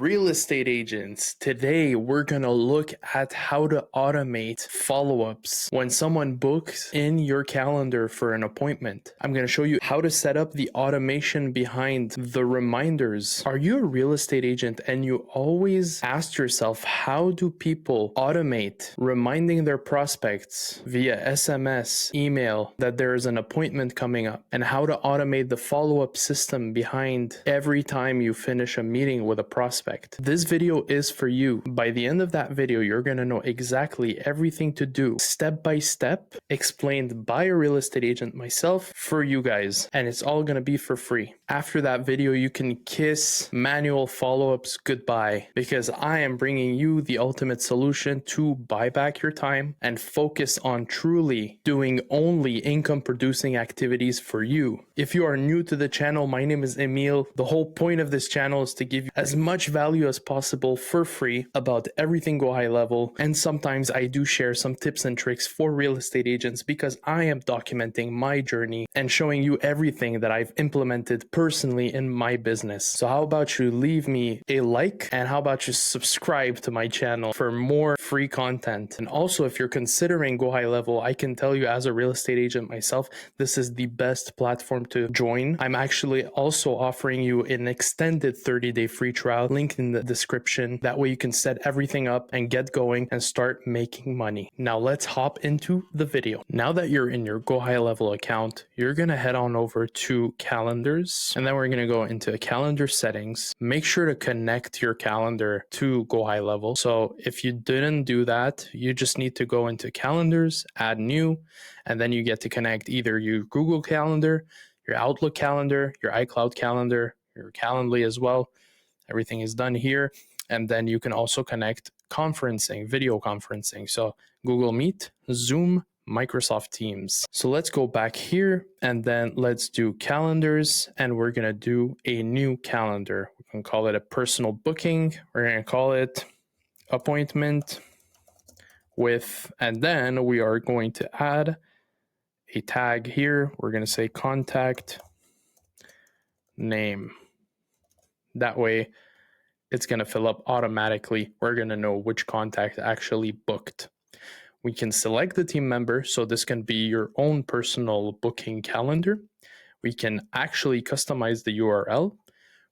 Real estate agents, today we're going to look at how to automate follow-ups when someone books in your calendar for an appointment. I'm going to show you how to set up the automation behind the reminders. Are you a real estate agent and you always ask yourself, how do people automate reminding their prospects via SMS, email that there is an appointment coming up, and how to automate the follow-up system behind every time you finish a meeting with a prospect? This video is for you. By the end of that video, you're going to know exactly everything to do, step by step, explained by a real estate agent myself for you guys, and it's all going to be for free. After that video, you can kiss manual follow-ups goodbye, because I am bringing you the ultimate solution to buy back your time and focus on truly doing only income producing activities for you. If you are new to the channel, my name is Emil. The whole point of this channel is to give you as much value as possible for free about everything GoHighLevel, and sometimes I do share some tips and tricks for real estate agents because I am documenting my journey and showing you everything that I've implemented personally in my business. So how about you leave me a like, and how about you subscribe to my channel for more free content? And also, if you're considering GoHighLevel, I can tell you as a real estate agent myself, this is the best platform to join. I'm actually also offering you an extended 30-day free trial, link in the description. That way you can set everything up and get going and start making money. Now let's hop into the video. Now that you're in your GoHighLevel account, you're going to head on over to calendars, and then we're going to go into calendar settings. Make sure to connect your calendar to GoHighLevel. So if you didn't do that, you just need to go into calendars, add new, and then you get to connect either your Google Calendar, your Outlook calendar, your iCloud calendar, your Calendly as well. Everything is done here. And then you can also connect conferencing, video conferencing. So Google Meet, Zoom, Microsoft Teams. So let's go back here and then let's do calendars, and we're going to do a new calendar. We can call it a personal booking. We're going to call it appointment with, and then we are going to add a tag here. We're going to say contact name. That way it's going to fill up automatically. We're going to know which contact actually booked. We can select the team member, so this can be your own personal booking calendar. We can actually customize the URL.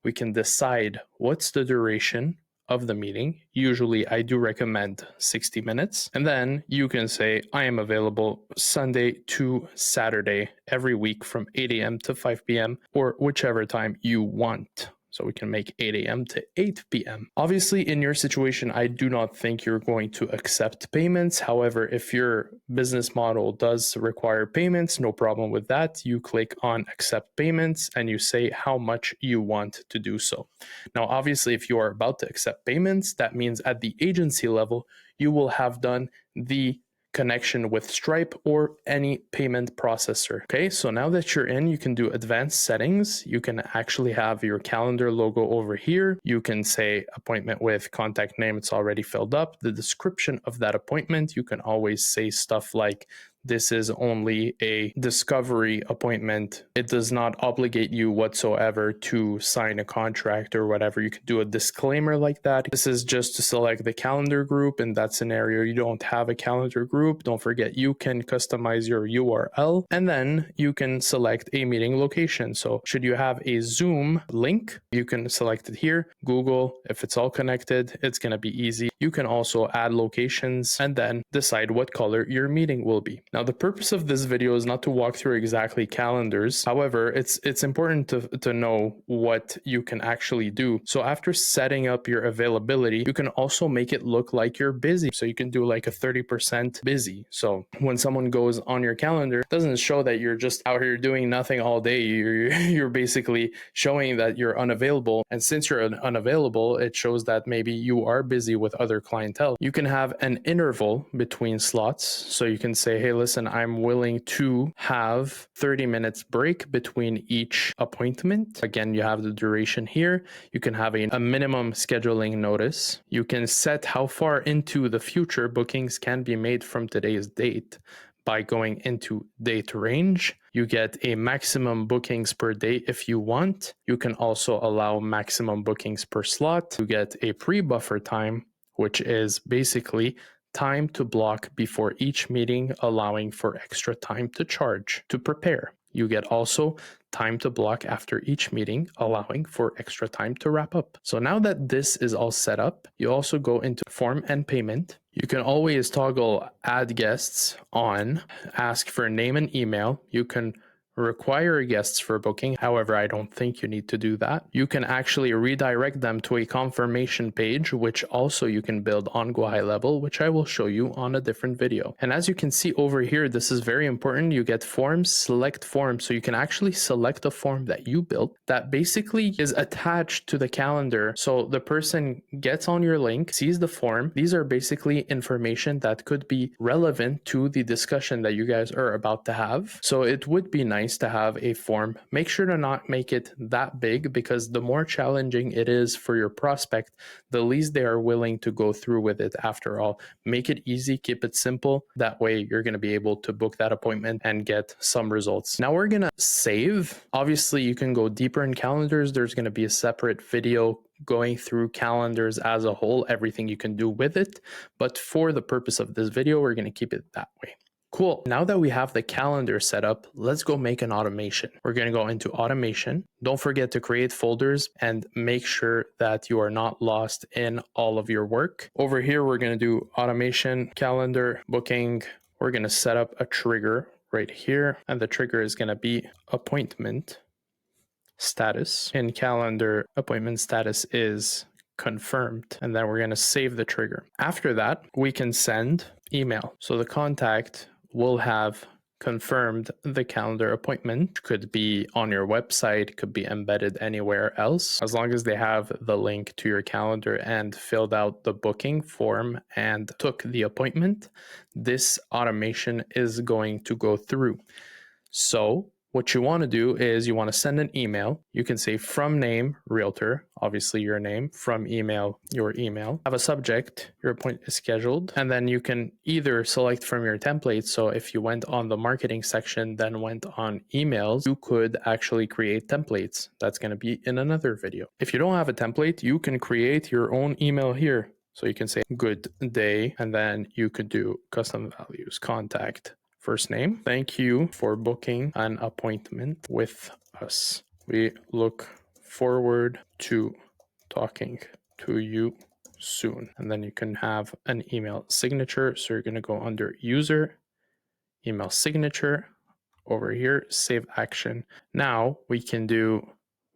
We can decide what's the duration of the meeting. Usually I do recommend 60 minutes. And then you can say, I am available Sunday to Saturday every week from 8 a.m. to 5 p.m. or whichever time you want. So we can make 8 a.m. to 8 p.m. Obviously, in your situation, I do not think you're going to accept payments. However, if your business model does require payments, no problem with that. You click on accept payments and you say how much you want to do so. Now, obviously, if you are about to accept payments, that means at the agency level, you will have done the connection with Stripe or any payment processor. Okay, so now that you're in, you can do advanced settings. You can actually have your calendar logo over here. You can say appointment with contact name. It's already filled up. The description of that appointment, you can always say stuff like, this is only a discovery appointment. It does not obligate you whatsoever to sign a contract or whatever. You can do a disclaimer like that. This is just to select the calendar group. In that scenario, you don't have a calendar group. Don't forget, you can customize your URL, and then you can select a meeting location. So should you have a Zoom link, you can select it here. Google, if it's all connected, it's going to be easy. You can also add locations and then decide what color your meeting will be. Now, the purpose of this video is not to walk through exactly calendars. However, it's important to know what you can actually do. So after setting up your availability, you can also make it look like you're busy. So you can do like a 30% busy. So when someone goes on your calendar, it doesn't show that you're just out here doing nothing all day. You're basically showing that you're unavailable. And since you're unavailable, it shows that maybe you are busy with other clientele. You can have an interval between slots. So you can say, hey, listen, I'm willing to have 30 minutes break between each appointment. Again, you have the duration here. You can have a minimum scheduling notice. You can set how far into the future bookings can be made from today's date by going into date range. You get a maximum bookings per day if you want. You can also allow maximum bookings per slot. You get a pre-buffer time, which is basically time to block before each meeting, allowing for extra time to charge to prepare. You get also time to block after each meeting, allowing for extra time to wrap up. So now that this is all set up, you also go into form and payment. You can always toggle add guests on, ask for name and email. You can require guests for booking. However, I don't think you need to do that. You can actually redirect them to a confirmation page, which also you can build on GoHighLevel, which I will show you on a different video. And as you can see over here, this is very important. You get forms, select form. So you can actually select a form that you built that basically is attached to the calendar. So the person gets on your link, sees the form. These are basically information that could be relevant to the discussion that you guys are about to have. So it would be nice to have a form. Make sure to not make it that big, because the more challenging it is for your prospect, the least they are willing to go through with it after all. Make it easy, keep it simple. That way you're going to be able to book that appointment and get some results. Now we're going to save. Obviously you can go deeper in calendars. There's going to be a separate video going through calendars as a whole, everything you can do with it. But for the purpose of this video, we're going to keep it that way. Cool. Now that we have the calendar set up, let's go make an automation. We're going to go into automation. Don't forget to create folders and make sure that you are not lost in all of your work. Over here, we're going to do automation, calendar, booking. We're going to set up a trigger right here, and the trigger is going to be appointment status. In calendar, appointment status is confirmed, and then we're going to save the trigger. After that, we can send email. So the contact will have confirmed the calendar appointment. Could be on your website, could be embedded anywhere else. As long as they have the link to your calendar and filled out the booking form and took the appointment, this automation is going to go through. So what you want to do is you want to send an email. You can say from name, realtor, obviously your name, from email, your email. Have a subject, your appointment is scheduled. And then you can either select from your template. So if you went on the marketing section, then went on emails, you could actually create templates. That's going to be in another video. If you don't have a template, you can create your own email here. So you can say good day, and then you could do custom values, contact, first name. Thank you for booking an appointment with us. We look forward to talking to you soon. And then you can have an email signature. So you're going to go under user, email signature, over here, save action. Now we can do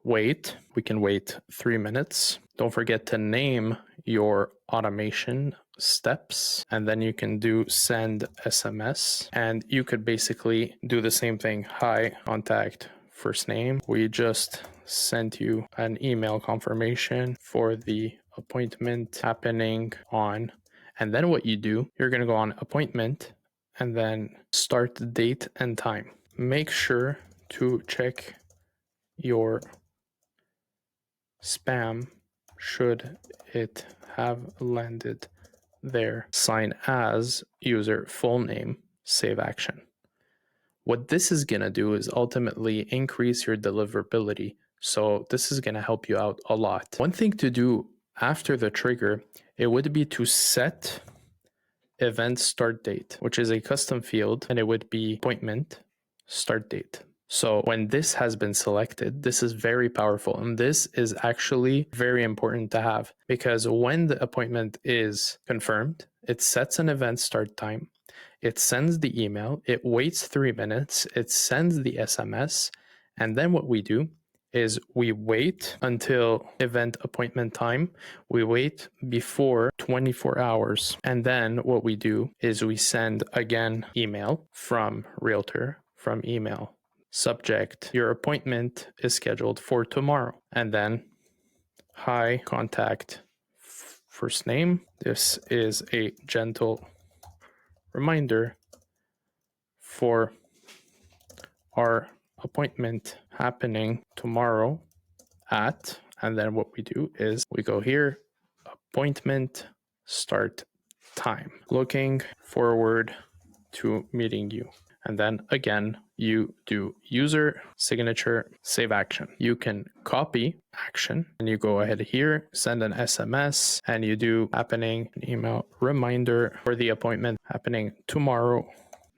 wait. We can wait 3 minutes. Don't forget to name your automation steps, and then you can do send SMS, and you could basically do the same thing. Hi, contact, first name. We just sent you an email confirmation for the appointment happening on, and then what you do, you're going to go on appointment and then start the date and time. Make sure to check your spam should it have landed there. Sign as user full name, save action. What this is going to do is ultimately increase your deliverability. So this is going to help you out a lot. One thing to do after the trigger, it would be to set event start date, which is a custom field, and it would be appointment start date. So when this has been selected, this is very powerful. And this is actually very important to have, because when the appointment is confirmed, it sets an event start time, it sends the email, it waits 3 minutes, it sends the SMS. And then what we do is we wait until event appointment time. We wait before 24 hours. And then what we do is we send again email from realtor, from email. Subject, your appointment is scheduled for tomorrow. And then, hi, contact, first name. This is a gentle reminder for our appointment happening tomorrow at, and then what we do is we go here, appointment start time. Looking forward to meeting you. And then again, you do user, signature, save action. You can copy action and you go ahead here, send an SMS, and you do happening email reminder for the appointment happening tomorrow.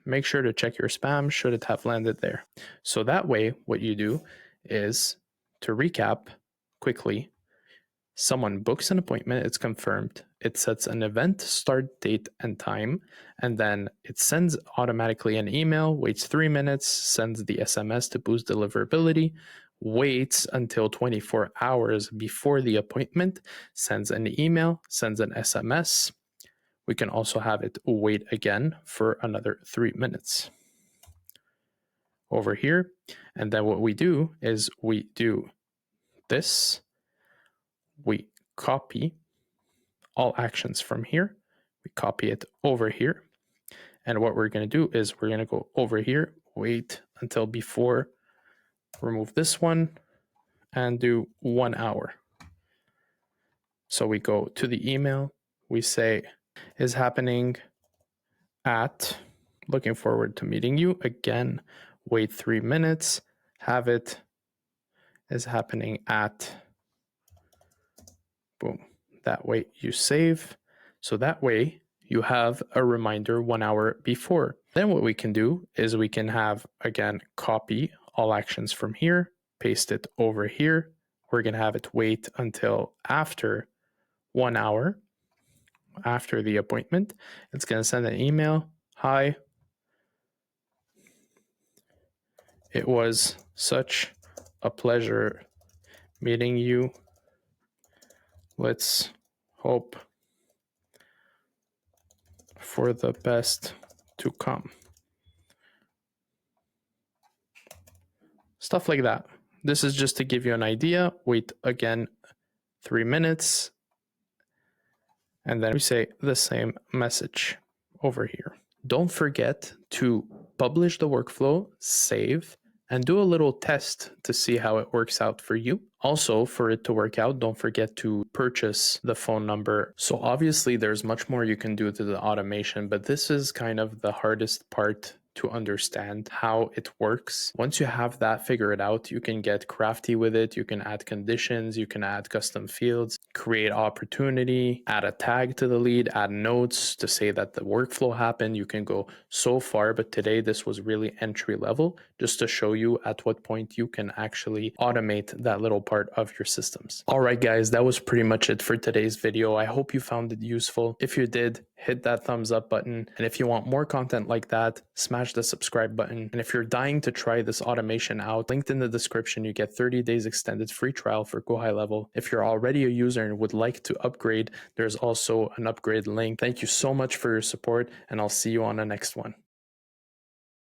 Make sure to check your spam should it have landed there. So that way, what you do is, to recap quickly, someone books an appointment, it's confirmed, it sets an event start date and time, and then it sends automatically an email, waits 3 minutes, sends the SMS to boost deliverability, waits until 24 hours before the appointment, sends an email, sends an SMS. We can also have it wait again for another 3 minutes over here. And then what we do is we do this, we copy all actions from here, we copy it over here. And what we're going to do is we're going to go over here, wait until before, remove this one, and do 1 hour. So we go to the email, we say, is happening at, looking forward to meeting you. Again, wait 3 minutes, have it, is happening at, boom. That way you save. So that way you have a reminder 1 hour before. Then what we can do is we can have, again, copy all actions from here, paste it over here. We're going to have it wait until after 1 hour, after the appointment. It's going to send an email. Hi, it was such a pleasure meeting you. Let's hope for the best to come. Stuff like that. This is just to give you an idea. Wait again 3 minutes. And then we say the same message over here. Don't forget to publish the workflow, save, and do a little test to see how it works out for you. Also, for it to work out, don't forget to purchase the phone number. So obviously there's much more you can do to the automation, but this is kind of the hardest part to understand how it works. Once you have that figured out, you can get crafty with it. You can add conditions, you can add custom fields, create opportunity, add a tag to the lead, add notes to say that the workflow happened. You can go so far, but today this was really entry level, just to show you at what point you can actually automate that little part of your systems. All right, guys, that was pretty much it for today's video. I hope you found it useful. If you did, hit that thumbs up button. And if you want more content like that, smash the subscribe button. And if you're dying to try this automation out, linked in the description, you get 30 days extended free trial for GoHighLevel. If you're already a user and would like to upgrade, there's also an upgrade link. Thank you so much for your support, and I'll see you on the next one.